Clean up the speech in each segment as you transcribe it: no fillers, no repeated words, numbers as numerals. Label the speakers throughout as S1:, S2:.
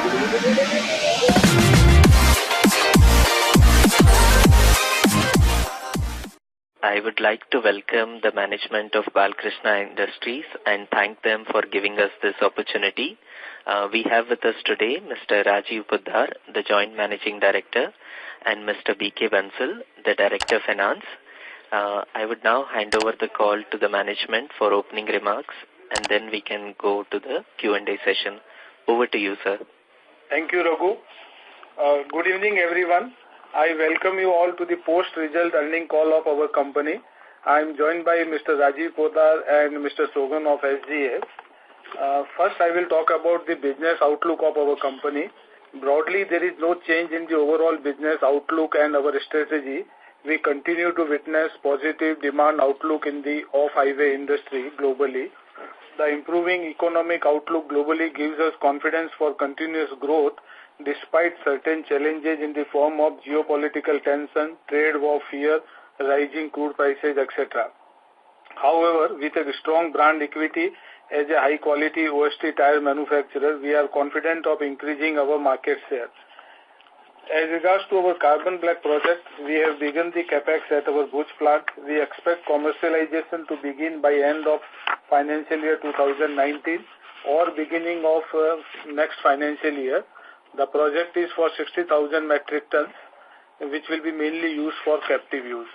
S1: I would like to welcome the management of Balkrishna Industries and thank them for giving us this opportunity. We have with us today Mr. Rajiv Poddar, the Joint Managing Director, and Mr. B.K. Bansal, the Director Finance. I would now hand over the call to the management for opening remarks, and then we can go to the Q&A session. Over to you, sir.
S2: Thank you, Raghu. Good evening, everyone. I welcome you all to the post-result earning call of our company. I am joined by Mr. Rajiv Poddar and Mr. Sogan of SGA. First, I will talk about the business outlook of our company. Broadly, there is no change in the overall business outlook and our strategy. We continue to witness positive demand outlook in the off-highway industry globally. The improving economic outlook globally gives us confidence for continuous growth despite certain challenges in the form of geopolitical tension, trade war fear, rising crude prices, etc. However, with a strong brand equity as a high-quality OST tire manufacturer, we are confident of increasing our market share. As regards to our carbon black project, we have begun the capex at our Bhuj plant. We expect commercialization to begin by end of financial year 2019 or beginning of next financial year. The project is for 60,000 metric tons, which will be mainly used for captive use.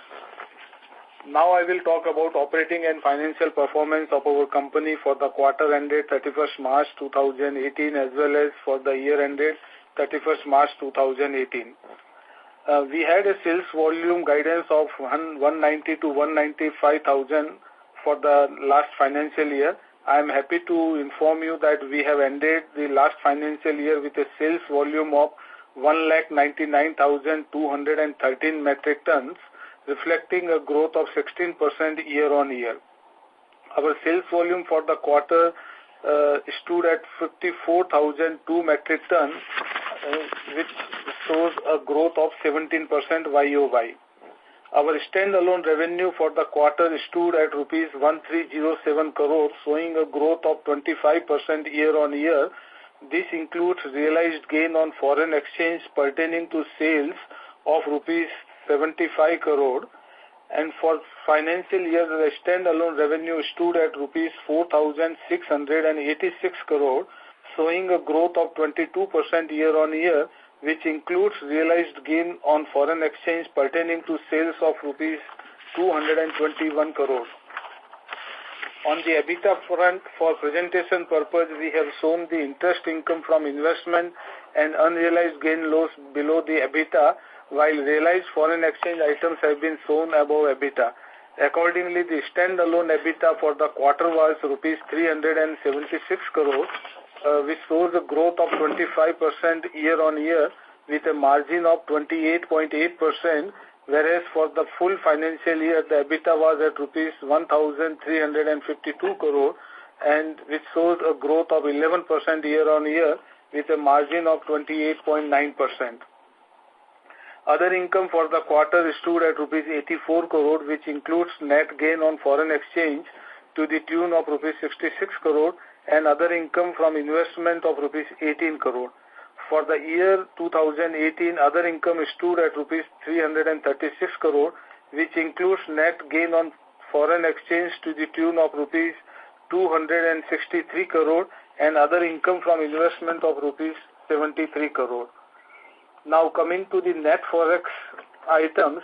S2: Now I will talk about operating and financial performance of our company for the quarter ended 31st March 2018 as well as for the year ended 31st March 2018. We had a sales volume guidance of 190 to 195,000 for the last financial year. I am happy to inform you that we have ended the last financial year with a sales volume of 1,99,213 metric tons, reflecting a growth of 16% year-on-year. Our sales volume for the quarter stood at 54,002 metric tons, which shows a growth of 17% YOY. Our standalone revenue for the quarter stood at rupees 1307 crores, showing a growth of 25% year-on-year. This includes realized gain on foreign exchange pertaining to sales of rupees 75 crore. And for financial year, the standalone revenue stood at rupees 4,686 crore, showing a growth of 22% year-on-year, which includes realized gain on foreign exchange pertaining to sales of rupees 221 crore. On the EBITDA front, for presentation purpose, we have shown the interest income from investment and unrealized gain loss below the EBITDA, while realized foreign exchange items have been shown above EBITDA. Accordingly, the standalone EBITDA for the quarter was rupees 376 crore, which shows a growth of 25% year-on-year with a margin of 28.8%, whereas for the full financial year, the EBITDA was at rupees 1,352 crore, and which shows a growth of 11% year-on-year with a margin of 28.9%. Other income for the quarter stood at rupees 84 crore, which includes net gain on foreign exchange to the tune of rupees 66 crore and other income from investment of rupees 18 crore. For the year 2018, other income stood at rupees 336 crore, which includes net gain on foreign exchange to the tune of rupees 263 crore and other income from investment of rupees 73 crore. Now coming to the net forex items,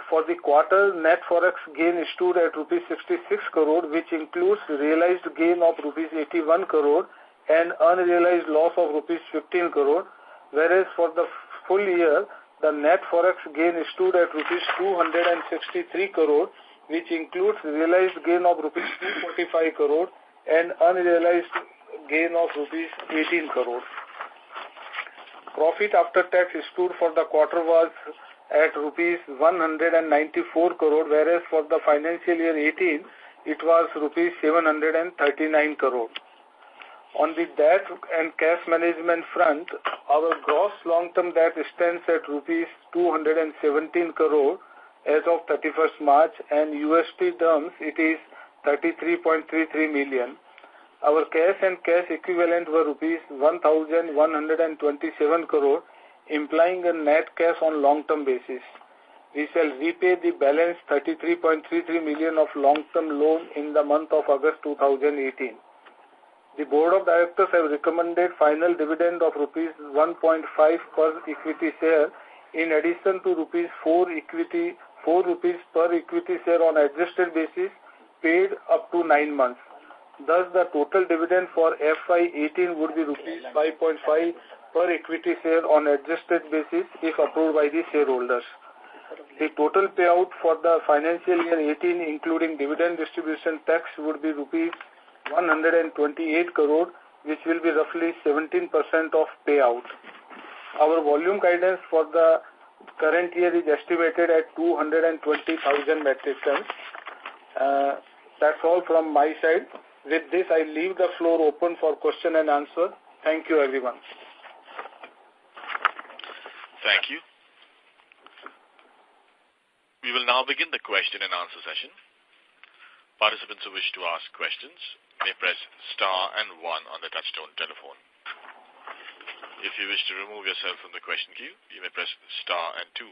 S2: for the quarter, net forex gain stood at rupees 66 crore, which includes realized gain of rupees 81 crore and unrealized loss of rupees 15 crore, whereas for the full year, the net forex gain stood at rupees 263 crore, which includes realized gain of rupees 245 crore and unrealized gain of rupees 18 crore. Profit after tax stood for the quarter was at rupees 194 crore, whereas for the financial year 18, it was rupees 739 crore. On the debt and cash management front, our gross long-term debt stands at rupees 217 crore as of 31st March, and USD terms it is 33.33 million. Our cash and cash equivalent were rupees 1,127 crore, implying a net cash on long-term basis. We shall repay the balance 33.33 million of long-term loan in the month of August 2018. The Board of Directors have recommended final dividend of rupees 1.5 per equity share in addition to rupees 4 rupees per equity share on adjusted basis paid up to 9 months. Thus, the total dividend for FY18 would be rupees 5.5 per equity share on adjusted basis if approved by the shareholders. The total payout for the financial year 18, including dividend distribution tax, would be rupees 128 crore, which will be roughly 17% of payout. Our volume guidance for the current year is estimated at 220,000 metric tons. That's all from my side. With this, I leave the floor open for question and answer. Thank you, everyone.
S3: Thank you. We will now begin the question and answer session. Participants who wish to ask questions may press star and 1 on the touchtone telephone. If you wish to remove yourself from the question queue, you may press star and 2.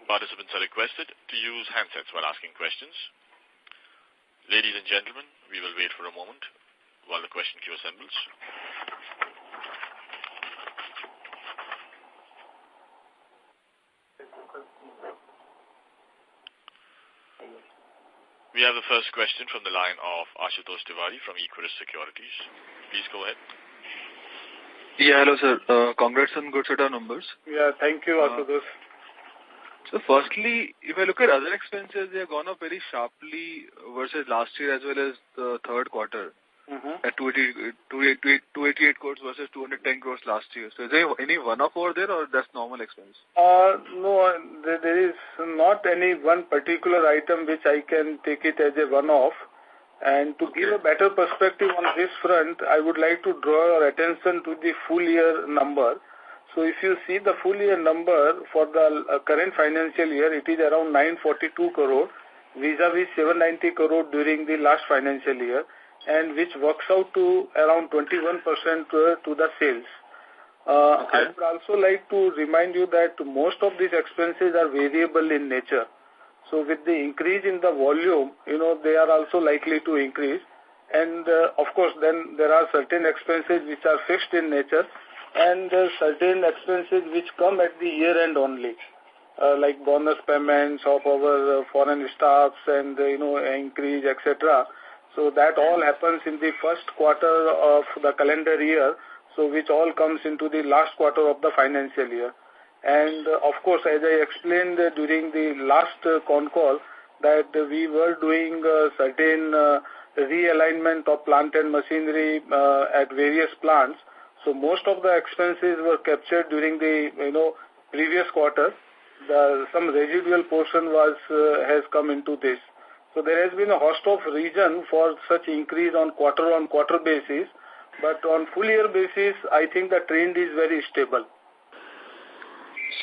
S3: Participants are requested to use handsets while asking questions. Ladies and gentlemen, we will wait for a moment while the question queue assembles. We have the first question from the line of Ashutosh Tiwari from Equirus Securities. Please go ahead.
S4: Yeah, hello sir. Congrats on good set of numbers.
S2: Yeah, thank you, Ashutosh.
S4: So firstly, if I look at other expenses, they have gone up very sharply versus last year as well as the third quarter. At 288 crores versus 210 crores last year. So is there any one-off over there or that's normal expense?
S2: No, there is not any one particular item which I can take it as a one-off. And to give a better perspective on this front, I would like to draw your attention to the full year number. So if you see the full year number for the current financial year, it is around 942 crore vis-a-vis 790 crore during the last financial year, and which works out to around 21% to the sales. I would also like to remind you that most of these expenses are variable in nature. So with the increase in the volume, they are also likely to increase. And of course, then there are certain expenses which are fixed in nature and certain expenses which come at the year end only, like bonus payments of our foreign staffs and, increase, etc. So that all happens in the first quarter of the calendar year, so which all comes into the last quarter of the financial year. And of course, as I explained during the last con call, that we were doing certain realignment of plant and machinery at various plants. So most of the expenses were captured during the previous quarter. Some residual portion has come into this. So there has been a host of reason for such increase on quarter basis, but on full year basis, I think the trend is very stable.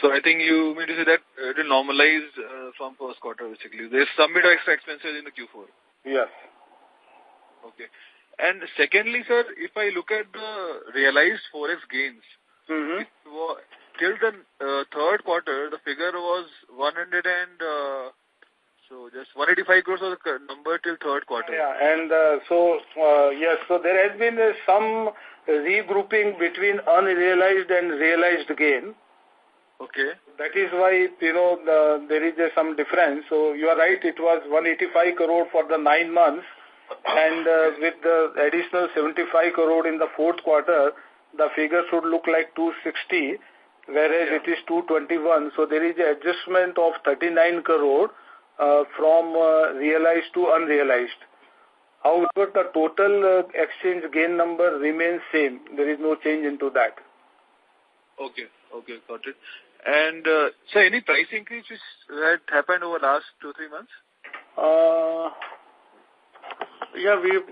S4: So I think you mean to say that it will normalize from first quarter basically. There's some bit of extra expenses in the Q4.
S2: Yes.
S4: Okay. And secondly, sir, if I look at the realized forex gains, till the third quarter, the figure was 185 crores was the number till third quarter.
S2: Yeah, and yes, so there has been some regrouping between unrealized and realized gain.
S4: Okay.
S2: That is why, there is some difference. So you are right, it was 185 crore for the 9 months, and with the additional 75 crore in the fourth quarter, the figure should look like 260, whereas it is 221. So there is an adjustment of 39 crore from realized to unrealized. However, the total exchange gain number remains same. There is no change into that.
S4: Okay, got it. And so any price increase which had happened over the last 2-3 months?
S5: Yeah, we've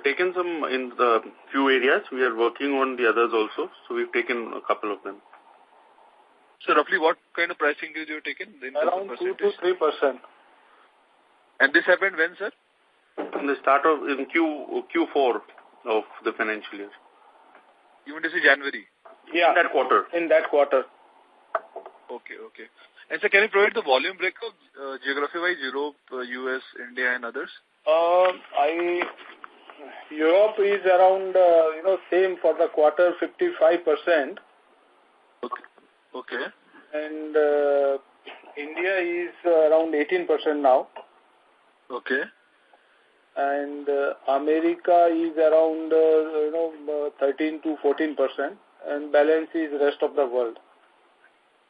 S5: taken some in the few areas. We are working on the others also. So we've taken a couple of them.
S4: So roughly what kind of price increase you have taken?
S2: Around 2 to 3%.
S4: And this happened when, sir?
S5: In the start of in Q4 of the financial year.
S4: You mean to say January?
S2: Yeah.
S5: In that quarter.
S2: In that quarter.
S4: Okay, okay. And so can you provide the volume breakup, geography-wise, Europe, US, India, and others?
S2: Europe is around, same for the quarter, 55%.
S4: Okay. Okay.
S2: And India is around 18% now.
S4: Okay.
S2: And America is around, 13 to 14%. And balance is rest of the world.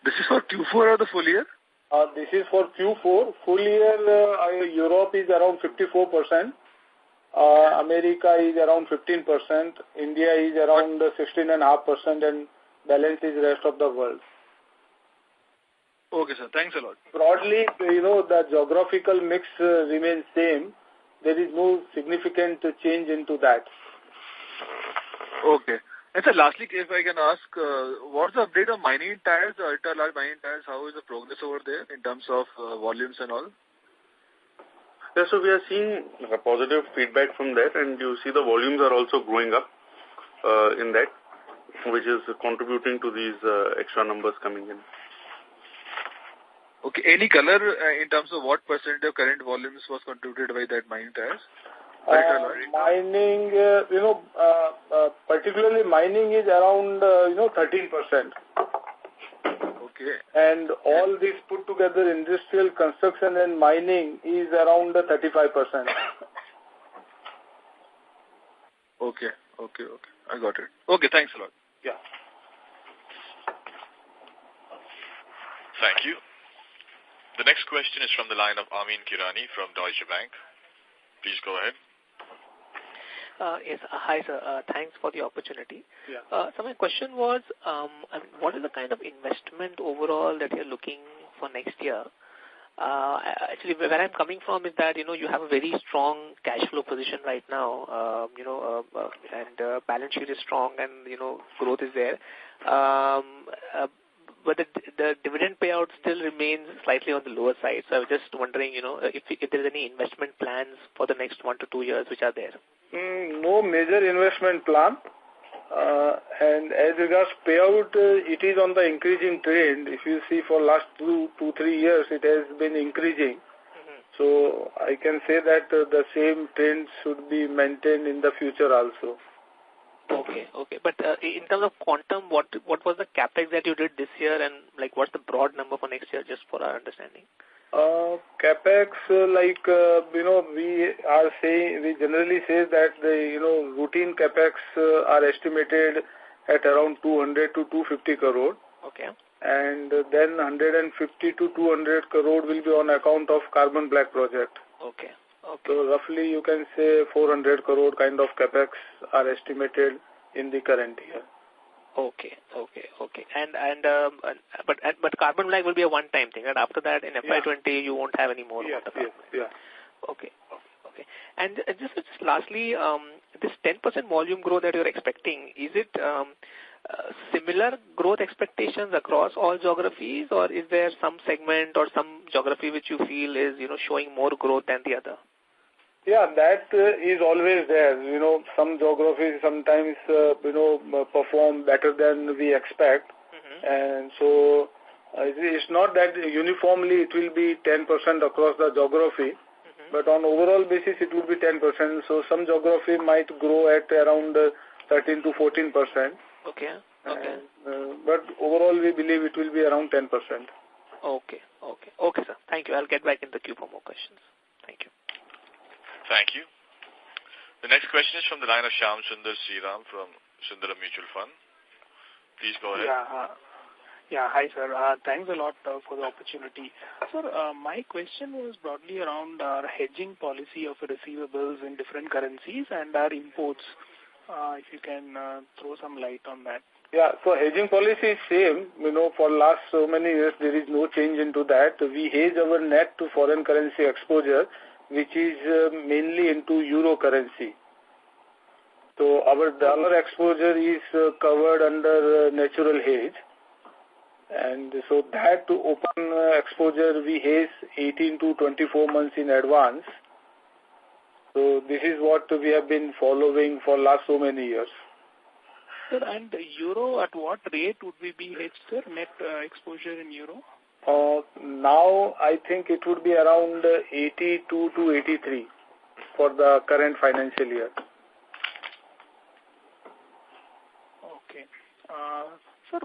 S4: This is for Q4 or the full year?
S2: This is for Q4. Full year, Europe is around 54%. America is around 15%. India is around 16.5%, and balance is rest of the world.
S4: Okay, sir. Thanks a lot.
S2: Broadly, the geographical mix remains same. There is no significant change into that.
S4: Okay. And sir, lastly, if I can ask, what's the update on mining tires, the ultra-large mining tires? How is the progress over there in terms of volumes and all?
S5: Yeah, so we are seeing a positive feedback from that, and you see the volumes are also growing up in that, which is contributing to these extra numbers coming in.
S4: Okay. Any color in terms of what percent of current volumes was contributed by that mining tires?
S2: Mining, particularly mining is around, 13%.
S4: Okay.
S2: And all this put together, industrial, construction and mining is around 35%.
S4: Okay. I got it. Okay, thanks a lot.
S2: Yeah.
S3: Thank you. The next question is from the line of Amin Kirani from Deutsche Bank. Please go ahead.
S1: Yes. Hi, sir. Thanks for the opportunity.
S2: Yeah.
S1: So my question was, what is the kind of investment overall that you're looking for next year? Actually, where I'm coming from is that, you have a very strong cash flow position right now, and balance sheet is strong and, growth is there. But the dividend payout still remains slightly on the lower side. So I was just wondering, if there's any investment plans for the next 1 to 2 years which are there.
S2: No major investment plan. And as regards payout, it is on the increasing trend. If you see for last 2 to 3 years, it has been increasing. So I can say that the same trend should be maintained in the future also.
S1: Okay. But in terms of quantum, what was the capex that you did this year, and what's the broad number for next year, just for our understanding?
S2: Capex, we generally say that the routine capex are estimated at around 200 to 250 crore.
S1: Okay.
S2: And then 150 to 200 crore will be on account of carbon black project.
S1: Okay.
S2: So roughly you can say 400 crore kind of capex are estimated in the current year.
S1: Okay. And but carbon black will be a one-time thing, right? After that, in FY20, you won't have any more.
S2: Yes.
S1: Okay. And just lastly, this 10% volume growth that you're expecting, is it similar growth expectations across all geographies, or is there some segment or some geography which you feel is, showing more growth than the other?
S2: Yeah, that is always there. Some geographies sometimes, perform better than we expect. And so it's not that uniformly it will be 10% across the geography, but on overall basis it will be 10%. So some geography might grow at around 13 to 14%.
S1: Okay.
S2: But overall we believe it will be around 10%.
S1: Okay, sir. Thank you. I'll get back in the queue for more questions. Thank you.
S3: Thank you. The next question is from the line of Shyam Sundar Sriram from Sundaram Mutual Fund. Please go ahead.
S6: Yeah. Hi, sir. Thanks a lot for the opportunity. Sir, my question was broadly around our hedging policy of receivables in different currencies and our imports. If you can throw some light on that.
S2: Yeah, so hedging policy is same. For last so many years, there is no change into that. We hedge our net to foreign currency exposure, which is mainly into euro currency. So our dollar exposure is covered under natural hedge. And so that to open exposure, we hedge 18 to 24 months in advance. So this is what we have been following for last so many years.
S6: Sir, and euro, at what rate would we be hedged, sir, net exposure in euro?
S2: Now I think it would be around 82 to 83 for the current financial year.
S6: Okay. Sir,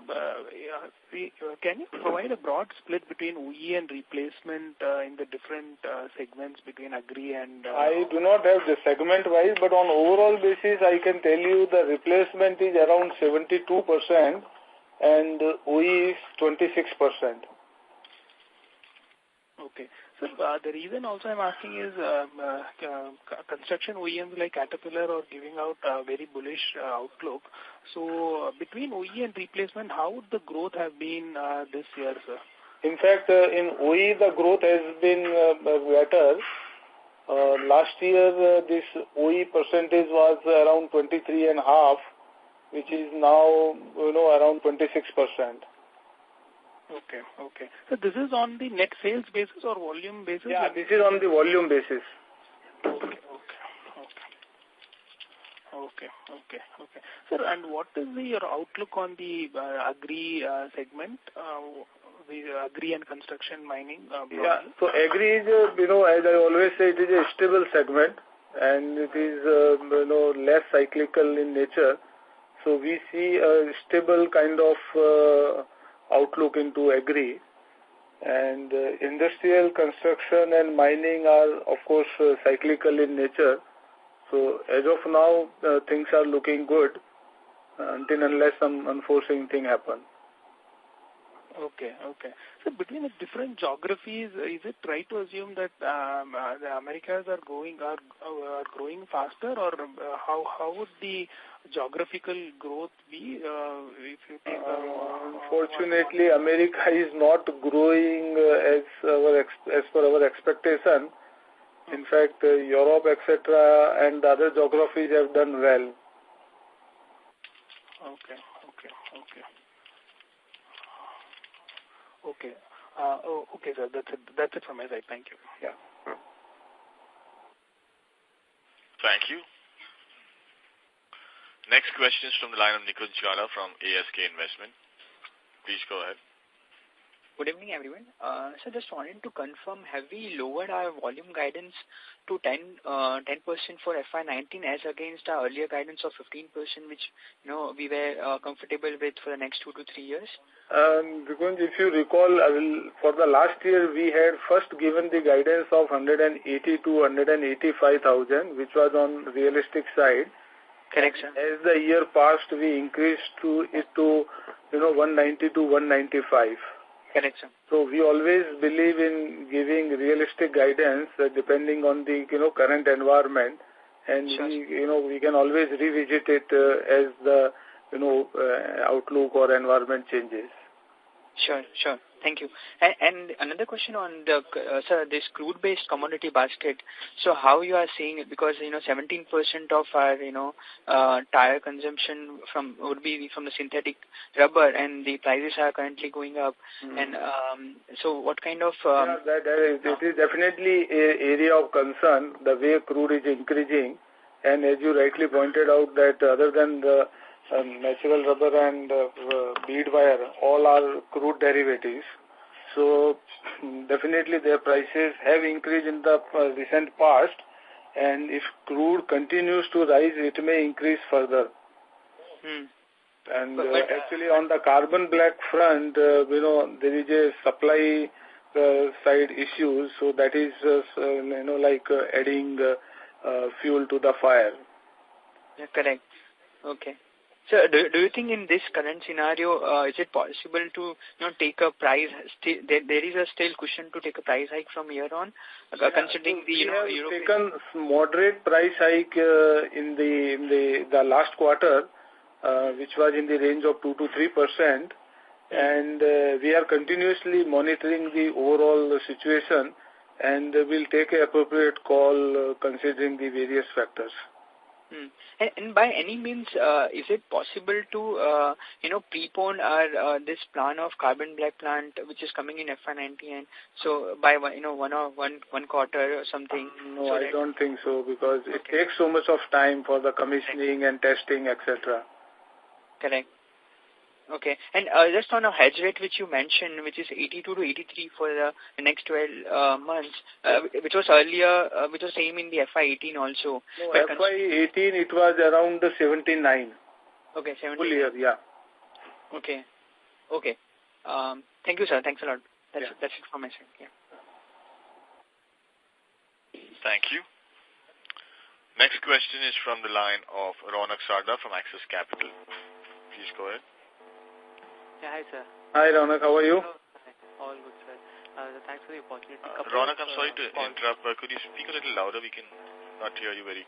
S6: can you provide a broad split between OE and replacement in the different segments between agri and...
S2: I do not have the segment-wise, but on overall basis, I can tell you the replacement is around 72% and OE is 26%.
S6: Okay. So the reason also I'm asking is construction OEMs like Caterpillar are giving out a very bullish outlook. So between OE and replacement, how would the growth have been this year, sir?
S2: In fact, in OE the growth has been better. Last year this OE percentage was around 23.5, which is now around 26%.
S6: Okay, okay. So this is on the net sales basis or volume basis?
S2: Yeah, this is on the volume basis.
S6: Okay. Sir, and what is your outlook on the agri segment, the agri and construction mining?
S2: Yeah, so agri is, as I always say, it is a stable segment and it is, less cyclical in nature. So we see a stable kind of outlook into agri, and industrial, construction and mining are of course cyclical in nature. So as of now things are looking good until unless some unforeseen thing happen.
S6: Okay. So between the different geographies, is it right to assume that the Americas are growing faster, or how would the geographical growth be if you take?
S2: Unfortunately, America is not growing as per our expectation. In fact, Europe, etc., and other geographies have done well.
S6: Okay. Okay, sir. That's it from my side. Thank you.
S2: Yeah.
S3: Thank you. Next question is from the line of Nikunj Gala from ASK Investment. Please go ahead.
S7: Good evening, everyone. So just wanted to confirm, have we lowered our volume guidance to 10% for FY19 as against our earlier guidance of 15%, which we were comfortable with for the next 2 to 3 years?
S2: Because if you recall, for the last year we had first given the guidance of 180 to 185,000, which was on realistic side.
S7: Correct, sir.
S2: As the year passed, we increased it to 190 to 195.
S7: Correct, sir.
S2: So we always believe in giving realistic guidance depending on the current environment, and
S7: sure.
S2: we can always revisit it as the outlook or environment changes.
S7: Sure. Thank you. And another question on the sir, this crude-based commodity basket. So how you are seeing it? Because 17% of our tire consumption would be from the synthetic rubber, and the prices are currently going up. And so what kind of?
S2: It is definitely an area of concern. The way crude is increasing, and as you rightly pointed out, that other than the natural rubber and bead wire, all are crude derivatives. So definitely their prices have increased in the recent past, and if crude continues to rise, it may increase further. And actually on the carbon black front, there is a supply side issue, so that is like adding fuel to the fire.
S7: Yeah, correct. Okay. So do you think in this current scenario, is it possible to take a price? There is a still cushion to take a price hike from here on, considering the
S2: we have taken moderate price hike in the last quarter, which was in the range of 2 to 3%, and we are continuously monitoring the overall situation, and we'll take an appropriate call considering the various factors.
S7: And by any means, is it possible to, prepone our this plan of carbon black plant which is coming in FY19? So by one quarter or something.
S2: No,
S7: so
S2: I don't think so, because it takes so much of time for the commissioning and testing, etc.
S7: Correct. Okay. And just on a hedge rate which you mentioned, which is 82 to 83 for the next 12 months, which was earlier, which was same in the FY18 also.
S2: No, FY18 it was around 79.
S7: Okay, 79.
S2: Full year, yeah.
S7: Okay. Okay. Thank you, sir. Thanks a lot. That's it from my side. Yeah.
S3: Thank you. Next question is from the line of Ronak Sarda from Axis Capital. Please go ahead.
S8: Yeah, hi, sir.
S2: Hi, Ronak. How are you?
S8: All good, sir. Thanks for the opportunity.
S3: Ronak, I'm sorry to interrupt, but could you speak a little louder? We can not hear you very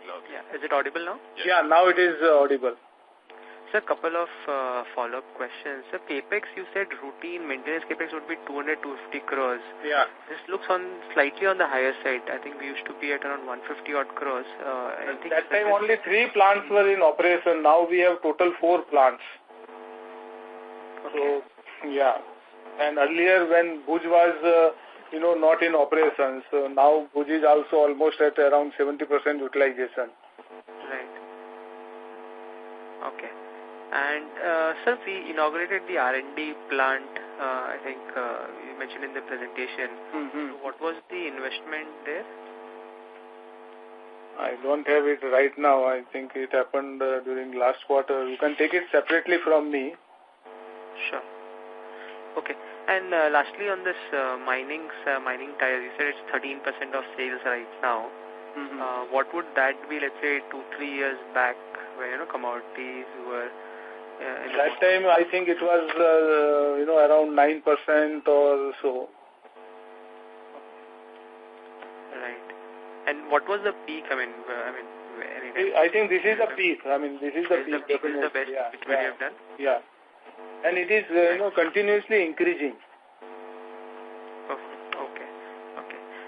S3: loudly.
S8: Yeah. Is it audible now?
S3: Yes.
S2: Yeah, now it is audible.
S8: Sir, couple of follow-up questions. Sir, CAPEX, you said routine maintenance CAPEX would be 200-250 crores.
S2: Yeah.
S8: This looks slightly on the higher side. I think we used to be at around 150 odd crores.
S2: That time only 3 plants were in operation. Now we have total 4 plants.
S8: Okay.
S2: So, yeah. And earlier when Bhuj was, not in operation, so now Bhuj is also almost at around 70% utilization.
S8: Right. Okay. And, sir, we inaugurated the R&D plant, I think you mentioned in the presentation.
S2: Mm-hmm.
S8: So what was the investment there?
S2: I don't have it right now. I think it happened during last quarter. You can take it separately from me.
S8: Sure. Okay. And lastly, on this mining tires, you said it's 13% of sales right now.
S2: Mm-hmm.
S8: What would that be, let's say, 2-3 years back, where commodities were?
S2: That time, I think it was around 9% or so.
S8: Right. And what was the peak? I
S2: think this is the peak. This is the peak.
S8: This is the best which we have done.
S2: Yeah. And it is, continuously increasing.
S8: Okay.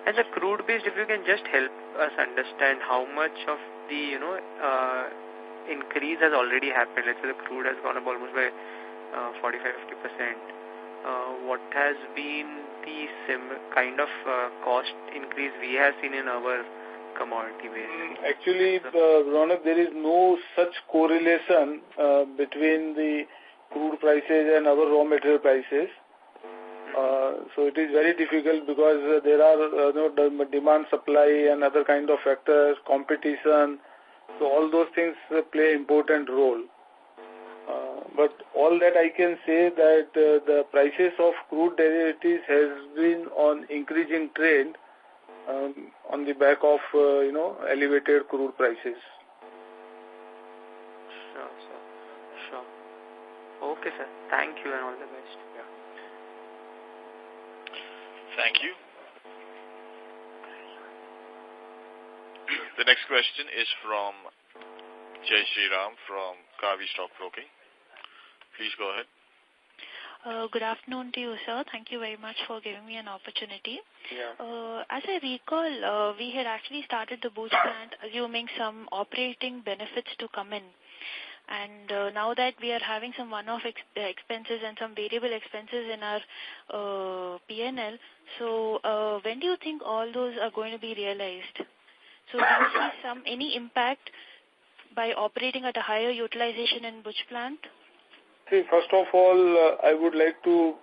S8: And the crude based, if you can just help us understand how much of the, increase has already happened. Let's say the crude has gone up almost by 45-50%. What has been the kind of cost increase we have seen in our commodity base?
S2: Actually, Ronak, there is no such correlation between the crude prices and our raw material prices. So it is very difficult because there are demand, supply and other kind of factors, competition. So all those things play important role. But all that I can say that the prices of crude derivatives has been on increasing trend on the back of elevated crude prices.
S8: Sure. Okay, sir. Thank you and all the best. Yeah.
S3: Thank you. The next question is from Jai Shriram from Kavi Stock Broking. Please go ahead.
S9: Good afternoon to you, sir. Thank you very much for giving me an opportunity.
S2: Yeah.
S9: As I recall, we had actually started the Bhuj plant assuming some operating benefits to come in. And now that we are having some one-off expenses and some variable expenses in our P&L, so when do you think all those are going to be realized? So do you see any impact by operating at a higher utilization in Bhuj plant?
S2: See, first of all, I would like to,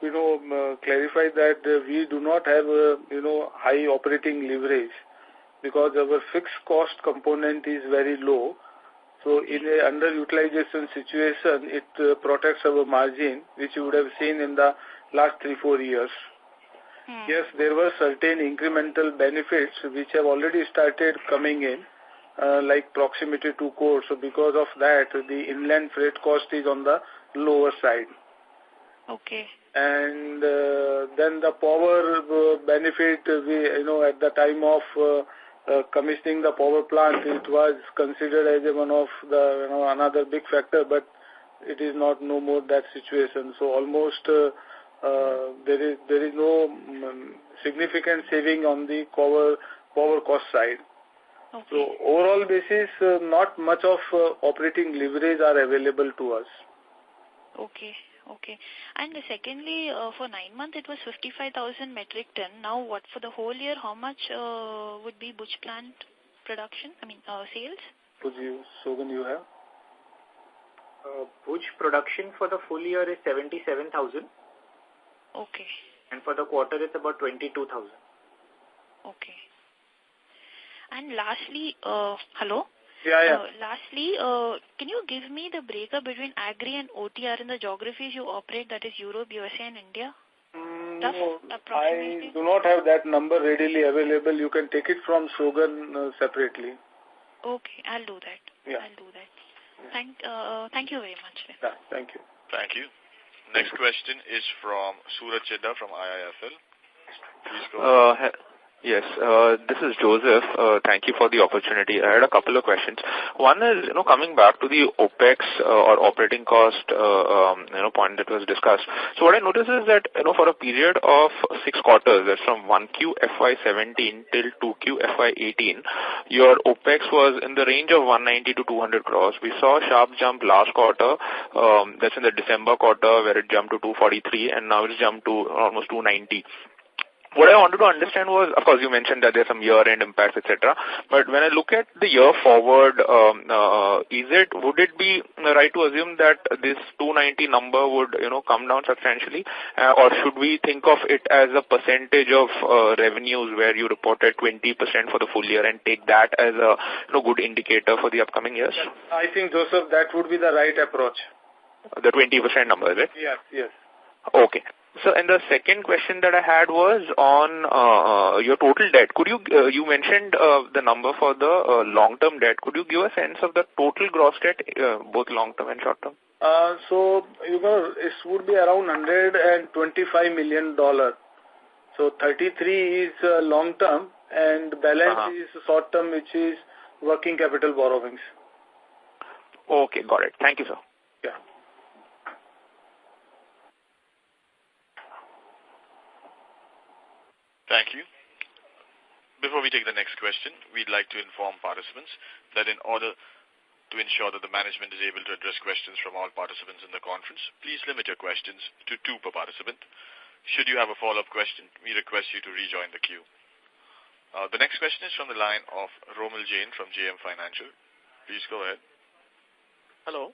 S2: clarify that we do not have, high operating leverage because our fixed cost component is very low. So in a underutilization situation, it protects our margin, which you would have seen in the last 3-4 years. Yes, there were certain incremental benefits which have already started coming in, like proximity to core. So because of that, the inland freight cost is on the lower side.
S9: Okay.
S2: And then the power benefit, at the time of commissioning the power plant, it was considered as one of the, another big factor, but it is not no more that situation. So almost there is no significant saving on the power cost side.
S9: Okay.
S2: So overall basis, not much of operating leverage are available to us.
S9: Okay. Okay. And secondly, for 9 months, it was 55,000 metric ton. Now, what for the whole year, how much would be Bhuj plant production, sales?
S2: Sogan, you have?
S10: Bhuj production for the full year is 77,000.
S9: Okay.
S10: And for the quarter, it's about 22,000.
S9: Okay. And lastly, hello?
S2: Yeah.
S9: Lastly, can you give me the breakup between agri and OTR in the geographies you operate, that is Europe, USA and India?
S2: No, I do not have that number readily available. You can take it from Sogan separately.
S9: Okay, I'll do that.
S2: Yeah.
S9: I'll do that. Thank you very much.
S2: Yeah, thank you.
S3: Thank you. Next question is from Suraj Chedda from IIFL. Please go ahead.
S11: Yes, this is Joseph. Thank you for the opportunity. I had a couple of questions. One is, coming back to the OPEX or operating cost, point that was discussed. So what I noticed is that, for a period of 6 quarters, that's from 1Q FY17 till 2Q FY18, your OPEX was in the range of 190 to 200 crores. We saw a sharp jump last quarter, that's in the December quarter, where it jumped to 243, and now it's jumped to almost 290. What I wanted to understand was, of course, you mentioned that there's some year-end impacts, etc. But when I look at the year forward, would it be right to assume that this 290 number would, come down substantially? Or should we think of it as a percentage of revenues where you reported 20% for the full year and take that as a good indicator for the upcoming years?
S2: I think, Joseph, that would be the right approach.
S11: The 20% number, is it?
S2: Yes.
S11: Okay. So, and the second question that I had was on your total debt. Could you mentioned the number for the long-term debt. Could you give a sense of the total gross debt, both long-term and short-term?
S2: It would be around $125 million. So 33 is long-term and balance is short-term, which is working capital borrowings.
S11: Okay, got it. Thank you, sir.
S2: Yeah.
S3: Thank you. Before we take the next question, we'd like to inform participants that in order to ensure that the management is able to address questions from all participants in the conference, please limit your questions to 2 per participant. Should you have a follow-up question, we request you to rejoin the queue. The next question is from the line of Romil Jain from JM Financial. Please go ahead.
S12: Hello.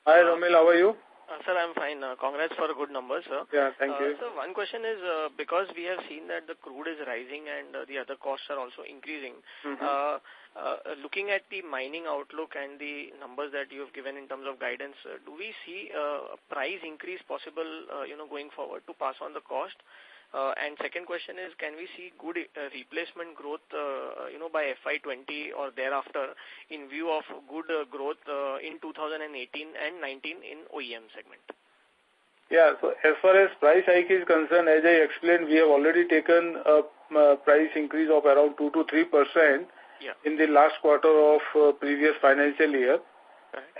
S2: Hi, Romil. How are you?
S12: Sir, I'm fine. Congrats for a good number, sir.
S2: Yeah, thank you.
S12: So one question is, because we have seen that the crude is rising and the other costs are also increasing, looking at the mining outlook and the numbers that you have given in terms of guidance, do we see a price increase possible, going forward to pass on the cost? And second question is, can we see good replacement growth, by FY20 or thereafter in view of good growth in 2018 and 19 in OEM segment?
S2: Yeah, so as far as price hike is concerned, as I explained, we have already taken a price increase of around 2 to 3% in the last quarter of previous financial year.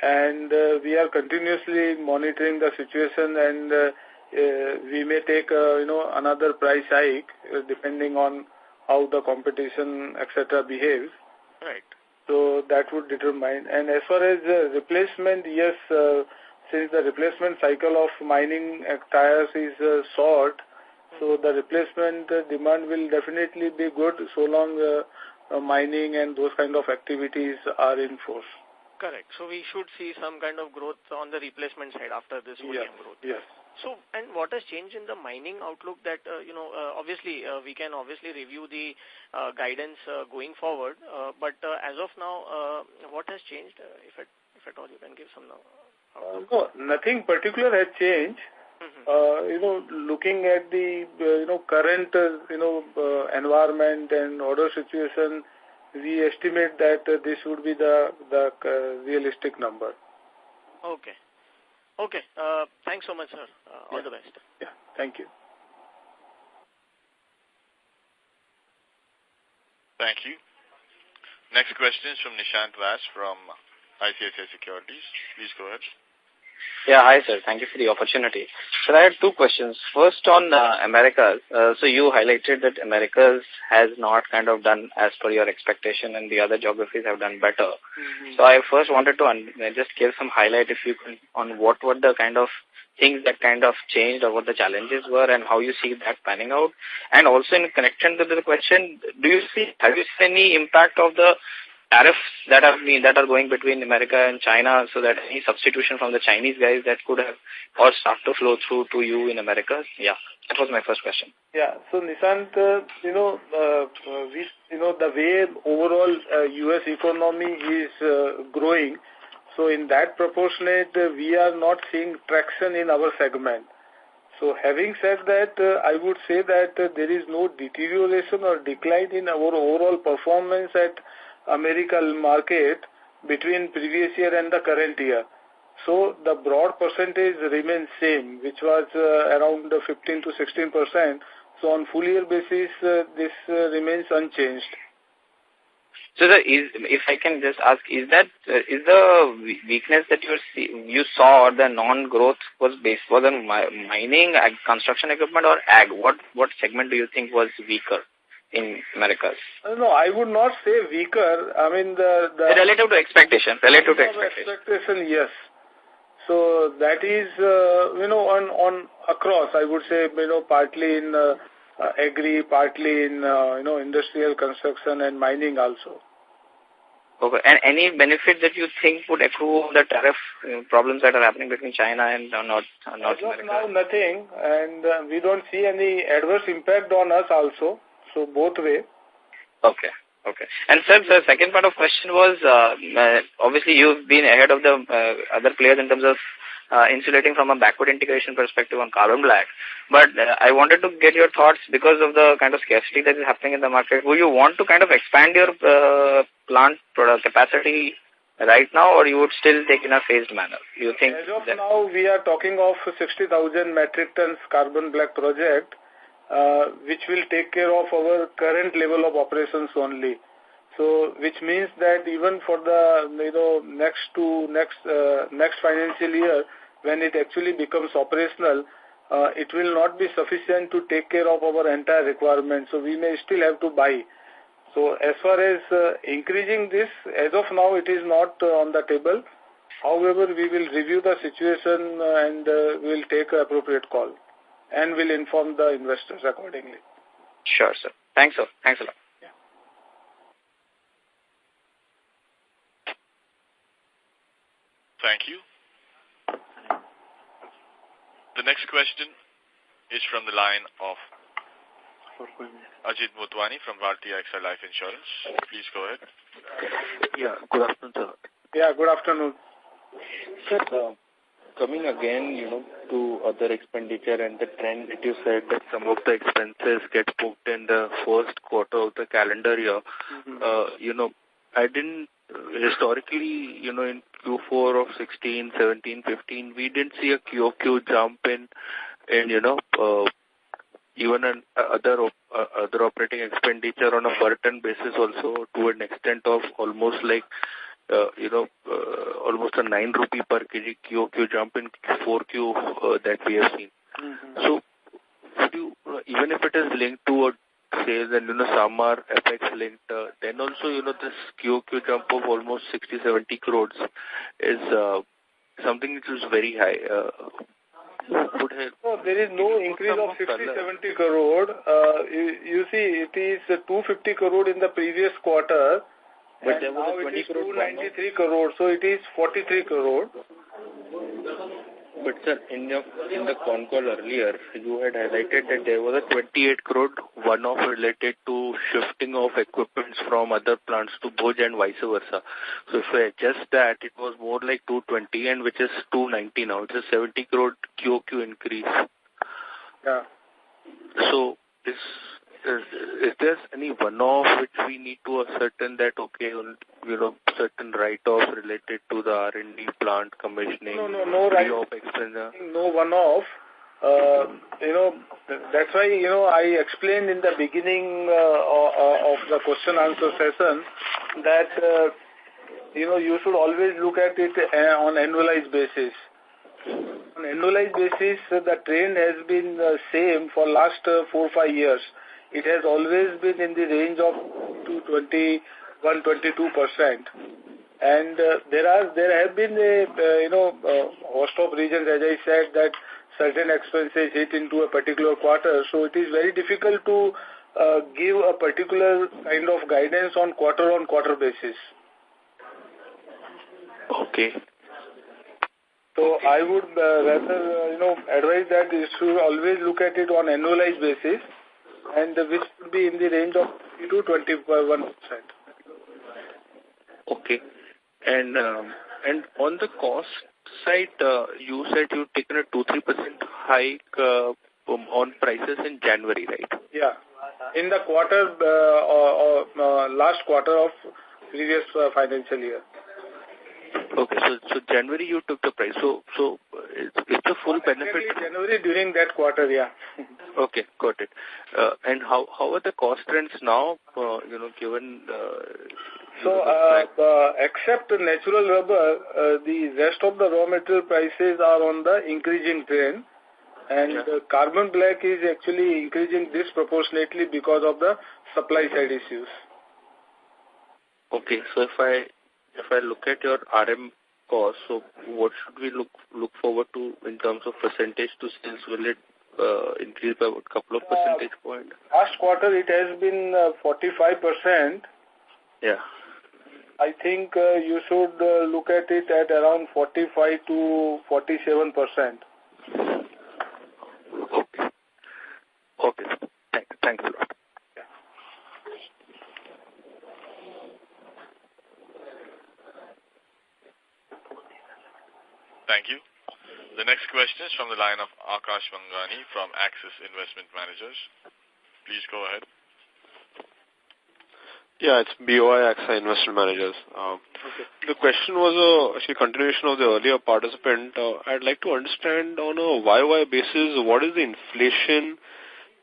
S2: And we are continuously monitoring the situation, and we may take another price hike depending on how the competition etc. behaves.
S12: Right.
S2: So that would determine. And as far as replacement, yes, since the replacement cycle of mining tires is short, so the replacement demand will definitely be good so long mining and those kind of activities are in force.
S12: Correct. So we should see some kind of growth on the replacement side after this OEM growth.
S2: Yes.
S12: So, and what has changed in the mining outlook that, obviously, we can obviously review the guidance going forward, but as of now, what has changed, if at all you can give some outlook?
S2: No, nothing particular has changed. Looking at the, current, environment and order situation, we estimate that this would be the realistic number.
S12: Okay. Okay. Thanks so much, sir. All the best.
S2: Yeah. Thank you.
S3: Thank you. Next question is from Nishant Vas from ICICI Securities. Please go ahead.
S13: Yeah, hi sir. Thank you for the opportunity. So I had two questions. First on Americas. So you highlighted that Americas has not kind of done as per your expectation and the other geographies have done better. So I first wanted to just give some highlight if you could on what were the kind of things that kind of changed or what the challenges were and how you see that panning out. And also in connection to the question, have you seen any impact of the tariffs that are going between America and China, so that any substitution from the Chinese guys that could have or start to flow through to you in America? Yeah, that was my first question.
S2: Yeah, so Nishant, the way overall U.S. economy is growing, so in that proportionate, we are not seeing traction in our segment. So having said that, I would say that there is no deterioration or decline in our overall performance at American market between previous year and the current year. So the broad percentage remains same, which was around 15 to 16%. So on full year basis, this remains unchanged.
S13: So if I can just ask, is the weakness that you saw or the non-growth was on mining, construction equipment or ag? What segment do you think was weaker in Americas?
S2: No, I would not say weaker. I mean the
S13: relative to expectation.
S2: Expectation, yes. So that is on across. I would say partly in agri, partly in industrial construction and mining also.
S13: Okay, and any benefit that you think would accrue the tariff problems that are happening between China and North America?
S2: Now nothing, and we don't see any adverse impact on us also. So both way.
S13: Okay. And sir, the second part of question was, obviously you've been ahead of the other players in terms of insulating from a backward integration perspective on carbon black. But I wanted to get your thoughts because of the kind of scarcity that is happening in the market. Would you want to kind of expand your plant product capacity right now, or you would still take in a phased manner? Do you think?
S2: As of now, we are talking of 60,000 metric tons carbon black project, which will take care of our current level of operations only. So, which means that even for the next financial year, when it actually becomes operational, it will not be sufficient to take care of our entire requirement. So, we may still have to buy. So, as far as increasing this, as of now, it is not on the table. However, we will review the situation and we will take an appropriate call and will inform the investors accordingly.
S13: Sure, sir. Thanks, sir. Thanks a lot.
S3: Thank you. The next question is from the line of Ajit Motwani from Bhartiya AXA Life Insurance. Please go ahead.
S14: Yeah, good afternoon, sir.
S2: Yeah, good afternoon.
S14: Sir, coming again, to other expenditure and the trend that you said that some of the expenses get booked in the first quarter of the calendar year, I didn't, historically, in Q4 of 16, 17, 15, we didn't see a QOQ jump in even an other operating expenditure on a per ton basis also, to an extent of almost like almost a 9 rupee per kg QOQ jump in 4Q that we have seen. So, would you, even if it is linked to a sales and some are FX linked, then also this QOQ jump of almost 60-70 crores is something which is very high.
S2: No, there is no increase of 60-70 crore. You see, it is 250 crore in the previous quarter. But there was now it is 293 crore, so it is 43 crore.
S14: But sir, in the con call earlier, you had highlighted that there was a 28 crore one-off related to shifting of equipments from other plants to Bhuj and vice versa. So if I adjust that, it was more like 220 and which is 290 now. It's a 70 crore QOQ increase.
S2: Yeah.
S14: So is there any one-off which we need to ascertain that, okay, certain write-offs related to the R&D plant commissioning?
S2: No write-off. No one-off. That's why, I explained in the beginning of the question-answer session that, you should always look at it on annualized basis. On annualized basis, the trend has been same for last 4-5 years. It has always been in the range of 21-22%. And there have been a host of reasons, as I said, that certain expenses hit into a particular quarter. So it is very difficult to give a particular kind of guidance on quarter basis.
S14: Okay.
S2: So I would rather advise that you should always look at it on annualized basis, and which would be in the range of 20-21%.
S14: Okay. And on the cost side, you said you've taken a 2-3% hike on prices in January, right?
S2: Yeah. In the quarter, last quarter of previous financial year.
S14: Okay, so January you took the price. So it's the full benefit.
S2: January during that quarter, yeah.
S14: Okay, got it. And how are the cost trends now? Given.
S2: Except natural rubber, the rest of the raw material prices are on the increasing trend, and carbon black is actually increasing disproportionately because of the supply side issues.
S14: Okay, so if I look at your RM cost, so what should we look forward to in terms of percentage to sales? Will it increase by a couple of percentage points?
S2: Last quarter it has been 45%.
S14: Yeah.
S2: I think you should look at it at around 45 to 47%.
S14: Okay. Thanks a lot.
S3: Thank you. The next question is from the line of Akash Mangani from Axis Investment Managers. Please go ahead.
S15: Yeah, it's BOI AXA Investment Managers. The question was actually a continuation of the earlier participant. I'd like to understand on a YOY basis, what is the inflation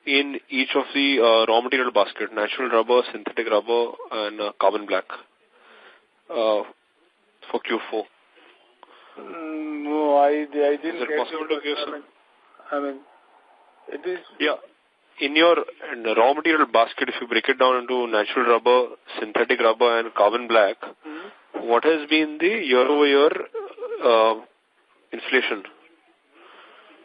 S15: in each of the raw material basket, natural rubber, synthetic rubber, and carbon black for Q4?
S2: No, I didn't get it. Is it possible to give some? I mean, it is...
S15: Yeah. In your raw material basket, if you break it down into natural rubber, synthetic rubber, and carbon black, what has been the year-over-year inflation?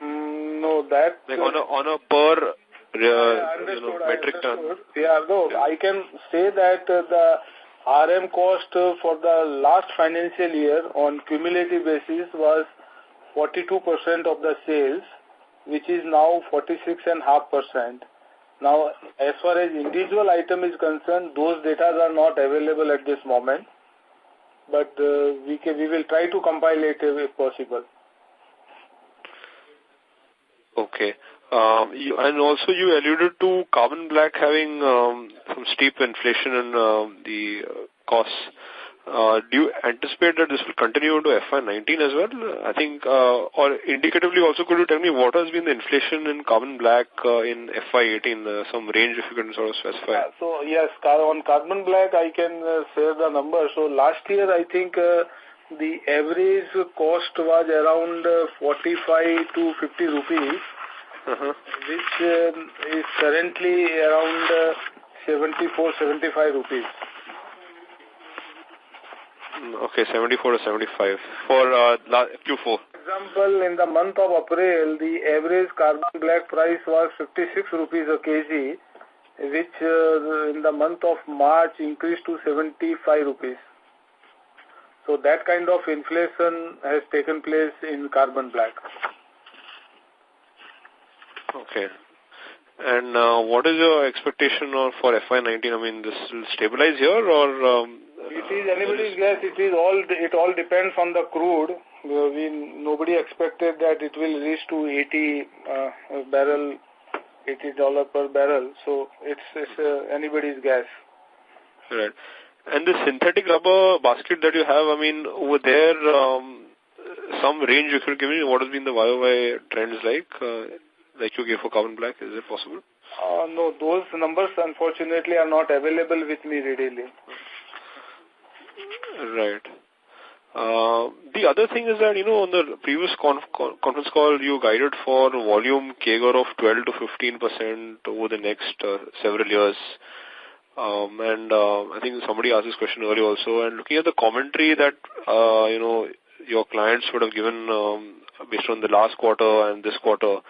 S2: No, that...
S15: Like on a per metric ton.
S2: Yeah, no, I can say that the RM cost for the last financial year on cumulative basis was 42% of the sales, which is now 46.5%. Now, as far as individual item is concerned, those data are not available at this moment, but we will try to compile it if possible.
S15: Okay. And also you alluded to carbon black having some steep inflation in the costs. Do you anticipate that this will continue into FY19 as well? I think, or indicatively also, could you tell me what has been the inflation in carbon black in FY18? Some range if you can sort of specify.
S2: So yes, on carbon black I can share the number. So last year I think the average cost was around 45 to 50 rupees. Which is currently around 74-75 rupees.
S15: Okay, 74 to 75 for Q4.
S2: For example, in the month of April, the average carbon black price was 56 rupees a kg, which in the month of March increased to 75 rupees. So that kind of inflation has taken place in carbon black.
S15: Okay. And what is your expectation for FY19? I mean, this will stabilize here or...
S2: It is anybody's guess. It all depends on the crude. Nobody expected that it will reach to $80 per barrel. So it's anybody's guess.
S15: Right. And the synthetic rubber basket that you have, I mean, over there, some range you could give me. What has been the YOY trends like you gave for carbon black? Is it possible?
S2: No, those numbers unfortunately are not available with me readily.
S15: Right. The other thing is that, on the previous conference call, you guided for volume CAGR of 12 to 15% over the next several years. I think somebody asked this question earlier also. And looking at the commentary that, your clients would have given based on the last quarter and this quarter,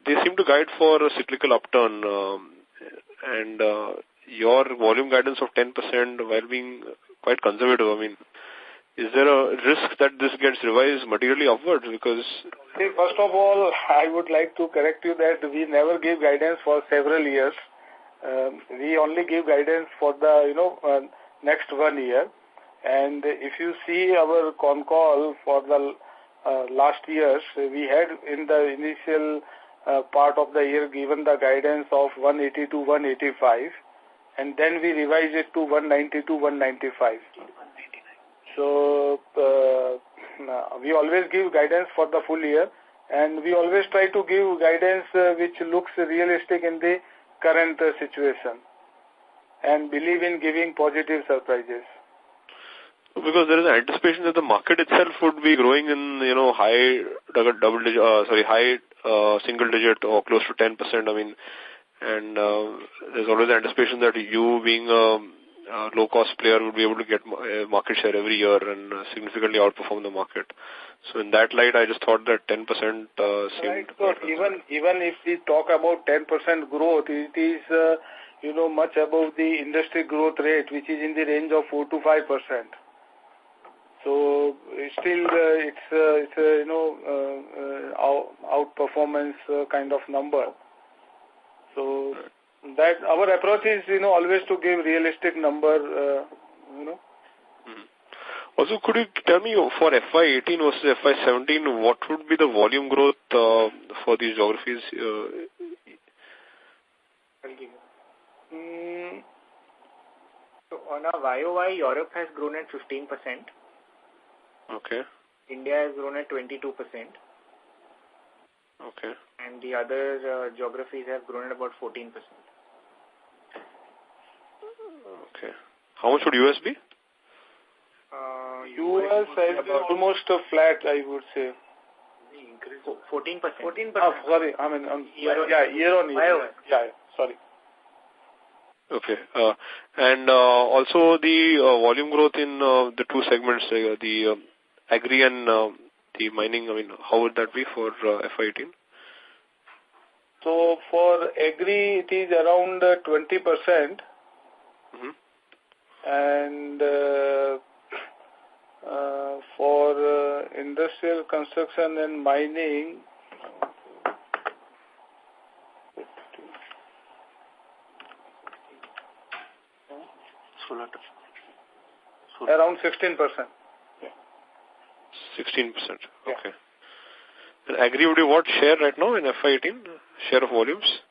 S15: they seem to guide for a cyclical upturn. Your volume guidance of 10% while being quite conservative, I mean, is there a risk that this gets revised materially upwards? Because
S2: first of all, I would like to correct you that we never give guidance for several years. We only give guidance for the next 1 year. And if you see our concall for the last years, we had in the initial part of the year given the guidance of 180 to 185, and then we revised it to 190 to 195. So we always give guidance for the full year, and we always try to give guidance which looks realistic in the current situation, and believe in giving positive surprises.
S15: Because there is an anticipation that the market itself would be growing in, high single digit or close to 10%. I mean, and there's always the anticipation that you being a low-cost player would be able to get market share every year and significantly outperform the market. So in that light, I just thought that 10% seemed...
S2: Right, so even if we talk about 10% growth, it is, much above the industry growth rate, which is in the range of 4 to 5%. So still, it's outperformance kind of number. So that our approach is, always to give realistic number,
S15: Also, could you tell me for FY18 versus FY17, what would be the volume growth for these geographies?
S10: So on a YOY, Europe has grown at 15%.
S15: Okay.
S10: India has grown at 22%.
S15: Okay.
S10: And the other geographies have grown at about 14%.
S15: Okay. How much would US be?
S2: US has been almost flat, I would say.
S10: 14%. 14%.
S2: Oh, sorry, I mean, year on year. Yeah, sorry.
S15: Okay. And also the volume growth in the two segments, the agri and the mining, I mean, how would that be for FY18?
S2: So for agri, it is around 20%. And for industrial construction and mining, around 16%.
S15: 16%. Okay. And agri would be what share right now in FY18? Share of volumes?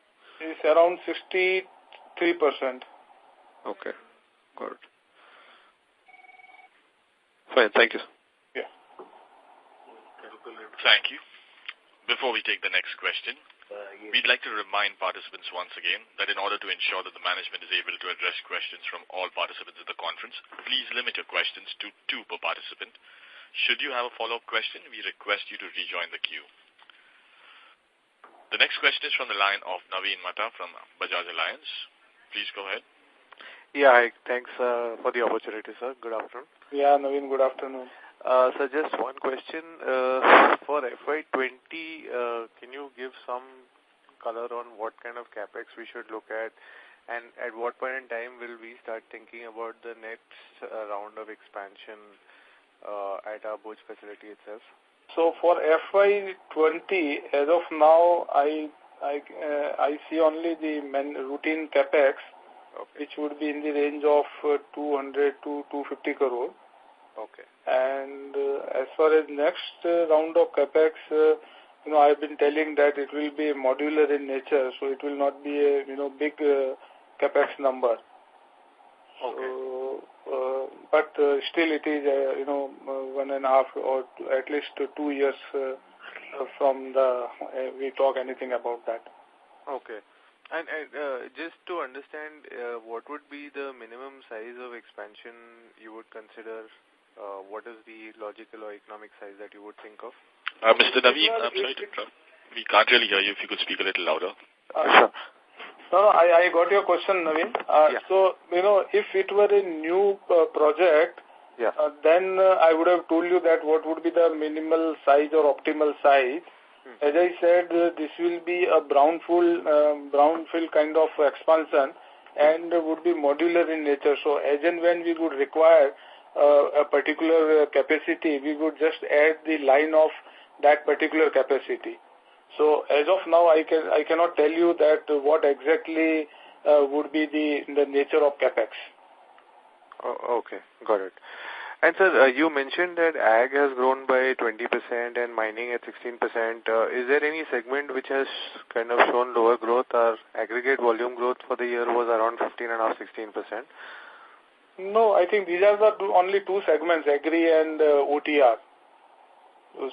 S2: It's around 63%.
S15: Okay. Got it. Fine. Thank you.
S2: Yeah.
S3: Thank you. Before we take the next question, we'd like to remind participants once again that in order to ensure that the management is able to address questions from all participants in the conference, please limit your questions to 2 per participant. Should you have a follow-up question, we request you to rejoin the queue. The next question is from the line of Naveen Mata from Bajaj Allianz. Please go ahead.
S16: Yeah, hi. Thanks for the opportunity, sir. Good afternoon.
S2: Yeah, Naveen, good afternoon.
S16: So just one question. For FY20, can you give some color on what kind of capex we should look at, and at what point in time will we start thinking about the next round of expansion at our Bhuj facility itself?
S2: So for FY20, as of now, I see only the routine capex, which would be in the range of 200 to 250 crore.
S16: Okay.
S2: And as far as next round of capex, I've been telling that it will be modular in nature, so it will not be a big capex number.
S16: Okay.
S2: So, but still it is 1.5 or at least 2 years from we talk anything about that.
S16: Okay. And just to understand, what would be the minimum size of expansion you would consider what is the logical or economic size that you would think of?
S3: Mr. Naveen, I'm sorry to interrupt. We can't really hear you. If you could speak a little louder.
S16: Sure.
S2: No, I got your question, Naveen. So, if it were a new project, then I would have told you that what would be the minimal size or optimal size. As I said, this will be a brownfield kind of expansion and would be modular in nature. So as and when we would require a particular capacity, we would just add the line of that particular capacity. So as of now, I cannot tell you that what exactly would be the nature of capex.
S16: Oh, okay, got it. And sir, you mentioned that ag has grown by 20% and mining at 16%. Is there any segment which has kind of shown lower growth? Or aggregate volume growth for the year was around 15.5–16%?
S2: No, I think these are the only two segments, agri and OTR.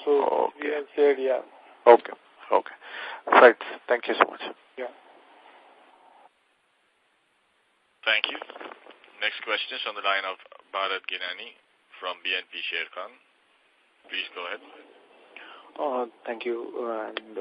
S2: So we have said,
S16: Okay. Right. Thank you so much.
S2: Yeah.
S3: Thank you. Next question is on the line of Bharat Ginani from BNP Sharekhan. Please go ahead.
S17: Thank you, and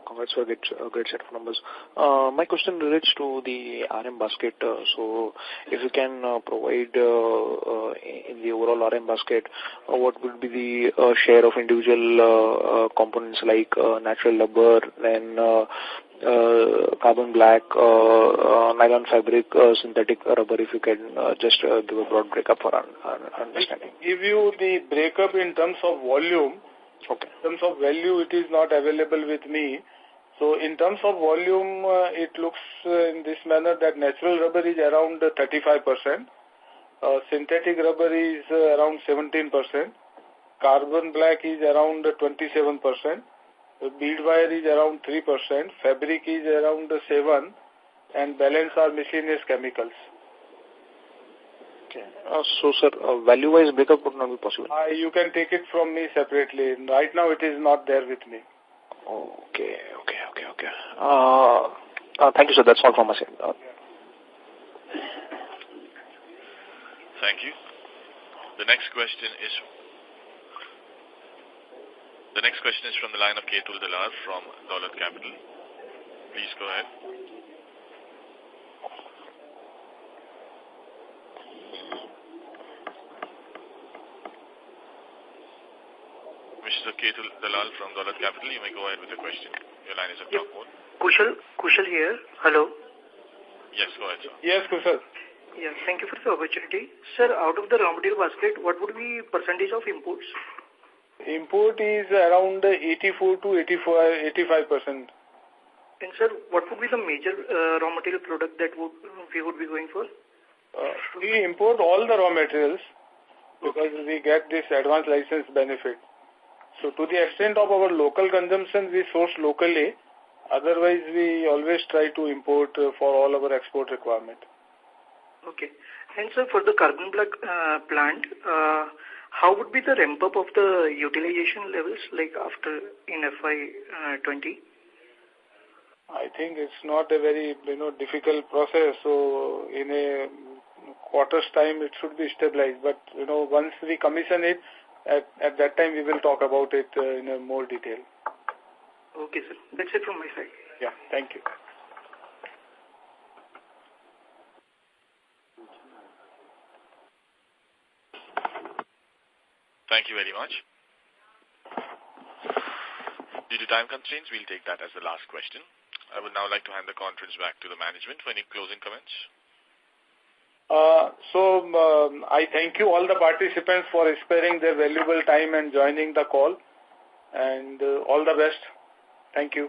S17: congrats for a great set of numbers. My question relates to the RM basket. So if you can provide in the overall RM basket, what would be the share of individual components like natural rubber, then carbon black, nylon fabric, synthetic rubber, if you can just give a broad breakup for our understanding.
S2: Give you the breakup in terms of volume.
S17: Okay.
S2: In terms of value, it is not available with me. So in terms of volume, it looks in this manner that natural rubber is around 35%, synthetic rubber is around 17%, carbon black is around 27%, bead wire is around 3%, fabric is around 7%, and balance are miscellaneous chemicals.
S17: Okay. So, sir, value-wise breakup would not be possible?
S2: You can take it from me separately. Right now, it is not there with me.
S17: Okay. Thank you, sir. That's all from my side.
S3: Thank you. The next question is from the line of Ketul Dalal from Dolat Capital. Please go ahead. Mr. Ketul Dalal from Dolat Capital, you may go ahead with the question. Your line is on talk mode.
S18: Kushal here. Hello.
S3: Yes, go ahead, sir.
S2: Yes, Kushal.
S18: Yeah, thank you for the opportunity. Sir, out of the raw material basket, what would be percentage of imports?
S2: Import is around 84 to 85%.
S18: And sir, what would be the major raw material product that we would be going for?
S2: We import all the raw materials because we get this advance license benefit. So to the extent of our local consumption, we source locally. Otherwise, we always try to import for all our export requirement.
S18: Okay. And sir, for the carbon black plant, how would be the ramp up of the utilization levels like after in FY20?
S2: I think it's not a very difficult process. So in a quarter's time, it should be stabilized. But once we commission it, at that time we will talk about it in a more detail.
S18: Okay, sir. That's it from my side.
S2: Yeah. Thank you.
S3: Thank you very much. Due to time constraints, we'll take that as the last question. I would now like to hand the conference back to the management for any closing comments.
S2: I thank you all the participants for sparing their valuable time and joining the call. And all the best. Thank you.